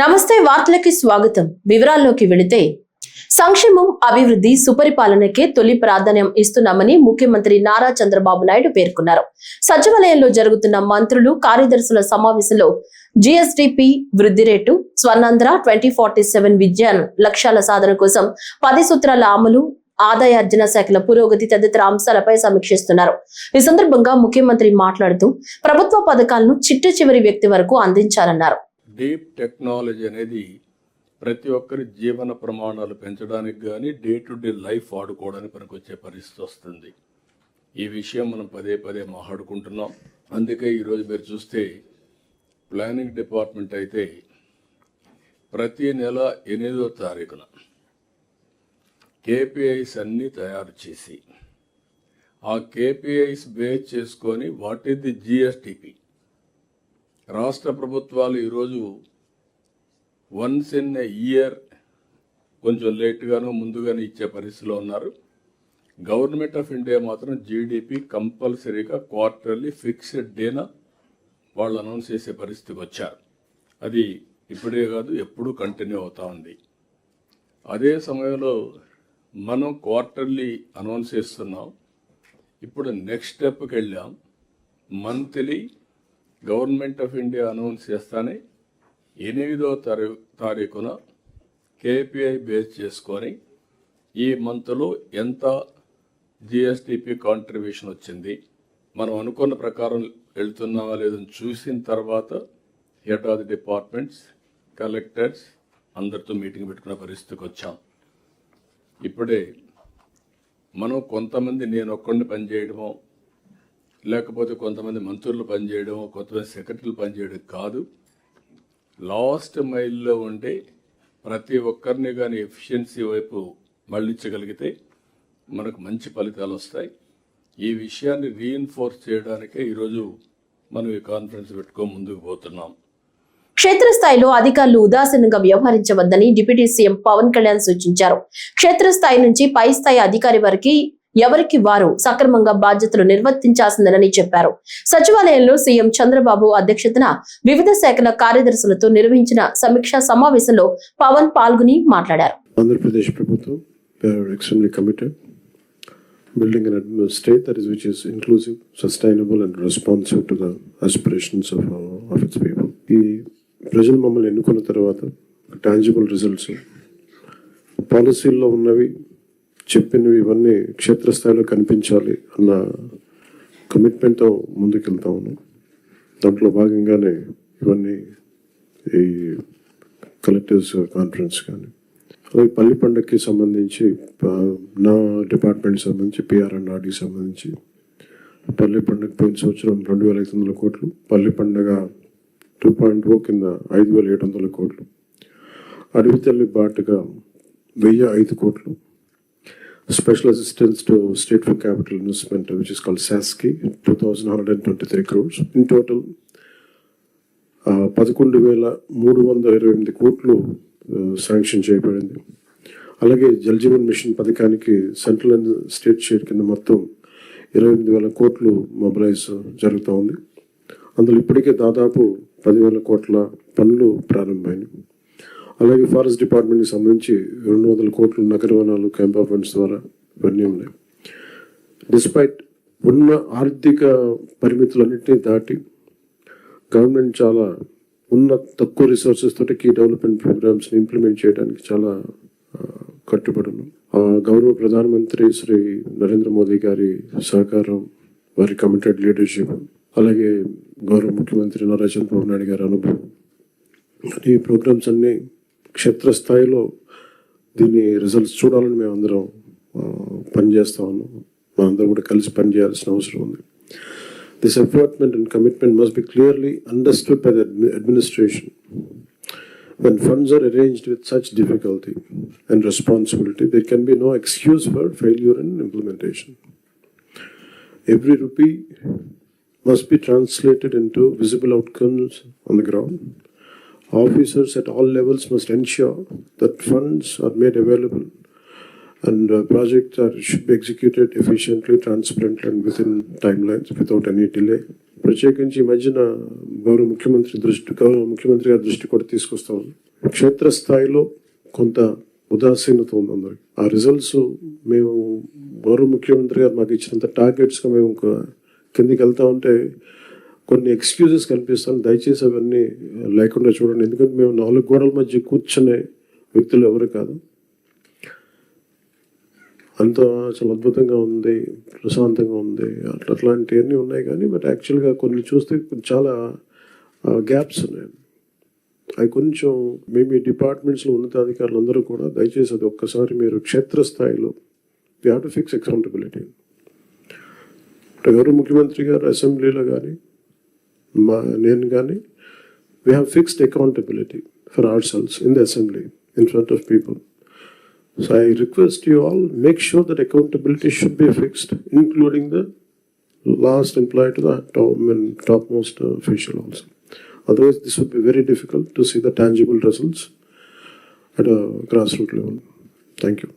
నమస్తే వార్తలకి స్వాగతం. వివరాల్లోకి వెళితే సంక్షేమం, అభివృద్ధి, సుపరిపాలనకే తొలి ప్రాధాన్యం ఇస్తున్నామని ముఖ్యమంత్రి నారా చంద్రబాబు నాయుడు పేర్కొన్నారు. సచివాలయంలో జరుగుతున్న మంత్రులు, కార్యదర్శుల సమావేశంలో జీఎస్డీపీ వృద్ధి రేటు, స్వర్ణాంధ్ర 2047 విజన్ లక్ష్యాల సాధన కోసం 10 సూత్రాల అమలు, ఆదాయార్జన శాఖల పురోగతి తదితర అంశాలపై సమీక్షిస్తున్నారు. ఈ సందర్భంగా ముఖ్యమంత్రి మాట్లాడుతూ ప్రభుత్వ పథకాలను చిట్ట చివరి వ్యక్తి వరకు అందించాలన్నారు. డీప్ టెక్నాలజీ అనేది ప్రతి ఒక్కరి జీవన ప్రమాణాలు పెంచడానికి కానీ డే టు డే లైఫ్ వాడుకోవడానికి పనికొచ్చే పరిస్థితి వస్తుంది. ఈ విషయం మనం పదే పదే మాట్లాడుకుంటున్నాం. అందుకే ఈరోజు మీరు చూస్తే ప్లానింగ్ డిపార్ట్మెంట్ అయితే ప్రతి నెల 8వ తారీఖున కేపీఐస్ అన్నీ తయారు చేసి ఆ కేపీఐస్ బేస్ చేసుకొని వాట్ ఈస్ ది జిఎస్టిపి రాష్ట్ర ప్రభుత్వాలు ఈరోజు వన్స్ ఇన్ ఎ ఇయర్ కొంచెం లేట్గానో ముందుగానే ఇచ్చే పరిస్థితిలో ఉన్నారు. గవర్నమెంట్ ఆఫ్ ఇండియా మాత్రం జీడిపి కంపల్సరీగా క్వార్టర్లీ ఫిక్స్డ్ డేన వాళ్ళు అనౌన్స్ చేసే పరిస్థితికి వచ్చారు. అది ఇప్పుడే కాదు, ఎప్పుడూ కంటిన్యూ అవుతూ ఉంది. అదే సమయంలో మనం క్వార్టర్లీ అనౌన్స్ చేస్తున్నాం. ఇప్పుడు నెక్స్ట్ స్టెప్కి వెళ్ళాం. Monthly government of India announce చేస్తానే 8వ తారీఖున కేపీఐ బేస్ చేసుకొని ఈ మంత్లో ఎంత జిఎస్టిపి కాంట్రిబ్యూషన్ వచ్చింది, మనం అనుకున్న ప్రకారం వెళ్తున్నావా లేదని చూసిన తర్వాత head of the departments, collectors అందరితో మీటింగ్ పెట్టుకునే పరిస్థితికి వచ్చాం. ఇప్పుడే మనం కొంతమంది నేను ఒక్కడిని పనిచేయడమో, లేకపోతే కొంతమంది మంత్రులు పనిచేయడం, కొంతమంది సెక్రటరీలు పనిచేయడం కాదు. లాస్ట్ మైల్లో ఉండే ప్రతి ఒక్కరిని కానీ ఎఫిషియన్సీ వైపు మళ్ళించగలిగితే మనకు మంచి ఫలితాలు వస్తాయి. ఈ విషయాన్ని రీఇన్ఫోర్స్ చేయడానికే ఈరోజు మనం ఈ కాన్ఫరెన్స్ పెట్టుకొని ముందుకు పోతున్నాం. క్షేత్రస్థాయిలో అధికారులు ఉదాసీనంగా వ్యవహరించవద్దని డిప్యూటీ సీఎం పవన్ కళ్యాణ్ సూచించారు. క్షేత్రస్థాయి నుంచి పై స్థాయి అధికారి వరకు ఎవరికి వారు సక్రమంగా బాధ్యతలు నిర్వర్తించాల్సిందని చెప్పారు. సచివాలయంలో సీఎం చంద్రబాబు అధ్యక్షతన వివిధ శాఖల కార్యదర్శులతో నిర్వహించిన సమీక్షా సమావేశంలో పవన్ పాల్గొని మాట్లాడారు. ఆంధ్రప్రదేశ్ ప్రభుత్వం extremely committed building an state that is which is inclusive, sustainable and responsive to the aspirations of its people. ఈ ప్రజలు మమ్మల్ని ఎన్నుకున్న తర్వాత టాంజిబుల్ రిజల్ట్స్, పాలసీల్లో ఉన్నవి చెప్పినవి ఇవన్నీ క్షేత్రస్థాయిలో కనిపించాలి అన్న కమిట్మెంట్తో ముందుకెళ్తా ఉన్నాం. దాంట్లో భాగంగానే ఇవన్నీ ఈ కలెక్టర్స్ కాన్ఫరెన్స్ కానీ, అలాగే పల్లి పండుగకి సంబంధించి నా డిపార్ట్మెంట్ సంబంధించి పిఆర్ఎండ్ఆర్డీకి సంబంధించి పల్లి పండుగ పోయిన సంవత్సరం 2,500 కోట్లు, పల్లి పండుగ 2.0 కింద 5,700 కోట్లు, అడవి తల్లి బాటుగా 1,005 కోట్లు, Special Assistance to State for Capital Investment, which is called SASCI, 2,123 crores. In total, 11,328 కోట్లు శాంక్షన్ చేయబడింది. అలాగే జల్ జీవన్ మిషన్ పథకానికి సెంట్రల్ అండ్ స్టేట్ షేర్ కింద మొత్తం 28,000 కోట్లు మొబిలైజ్ జరుగుతూ ఉంది. అందులో ఇప్పటికే దాదాపు 10,000 కోట్ల పనులు ప్రారంభమైనవి. అలాగే ఫారెస్ట్ డిపార్ట్మెంట్కి సంబంధించి 200 కోట్లు నగర వనాలు క్యాంపా ఫండ్స్ ద్వారా ఇవన్నీ ఉన్నాయి. డిస్పైట్ ఉన్న ఆర్థిక పరిమితులన్నింటినీ దాటి గవర్నమెంట్ చాలా తక్కువ రిసోర్సెస్ తోటి కీ డెవలప్మెంట్ ప్రోగ్రామ్స్ని ఇంప్లిమెంట్ చేయడానికి చాలా కట్టుబడి ఉన్నాం. గౌరవ ప్రధానమంత్రి శ్రీ నరేంద్ర మోదీ గారి సహకారం, వారి కమిటెడ్ లీడర్షిప్, అలాగే గౌరవ ముఖ్యమంత్రి నారా చంద్రబాబు నాయుడు గారి అనుభవం, ఈ ప్రోగ్రామ్స్ అన్నీ క్షేత్రస్థాయిలో దీని రిజల్ట్స్ చూడాలని మేమందరం పనిచేస్తూ ఉన్నాం. మనందరం కూడా కలిసి పనిచేయాల్సిన అవసరం ఉంది. This effort and commitment must be clearly understood by the administration. When funds are arranged with such difficulty and responsibility, there can be no excuse for failure in implementation. Every rupee must be translated into visible outcomes on the ground. Officers at all levels must ensure that funds are made available and projects should be executed efficiently, transparently and within timelines without any delay. ప్రత్యేకించి ఈ మధ్యన గౌరవ ముఖ్యమంత్రి గారి దృష్టి కూడా తీసుకొస్తాం. క్షేత్రస్థాయిలో కొంత ఉదాసీనత ఉంది అందరికి. ఆ రిజల్ట్స్ మేము గౌరవ ముఖ్యమంత్రి గారు మాకు ఇచ్చినంత టార్గెట్స్గా మేము కిందికి వెళ్తా ఉంటే కొన్ని ఎక్స్క్యూజెస్ కనిపిస్తాను. దయచేసి అవన్నీ లేకుండా చూడండి. ఎందుకంటే మేము 4 గోడల మధ్య కూర్చునే వ్యక్తులు ఎవరు కాదు. అంత చాలా అద్భుతంగా ఉంది, ప్రశాంతంగా ఉంది, అట్లాంటివన్నీ ఉన్నాయి. కానీ బట్ యాక్చువల్గా కొన్ని చూస్తే చాలా గ్యాప్స్ ఉన్నాయి. అవి కొంచెం మేము ఈ డిపార్ట్మెంట్స్లో ఉన్నతాధికారులు అందరూ కూడా దయచేసి అది ఒక్కసారి మీరు క్షేత్రస్థాయిలో we have to fix accountability. గౌరవ ముఖ్యమంత్రి గారు అసెంబ్లీలో కానీ నేను కానీ we have fixed accountability for hour cells in the assembly in front of people. So I request you all, make sure that accountability should be fixed, including the last employee to the topmost official also. Otherwise, this would be very difficult to see the tangible results at a grassroots level. Thank you.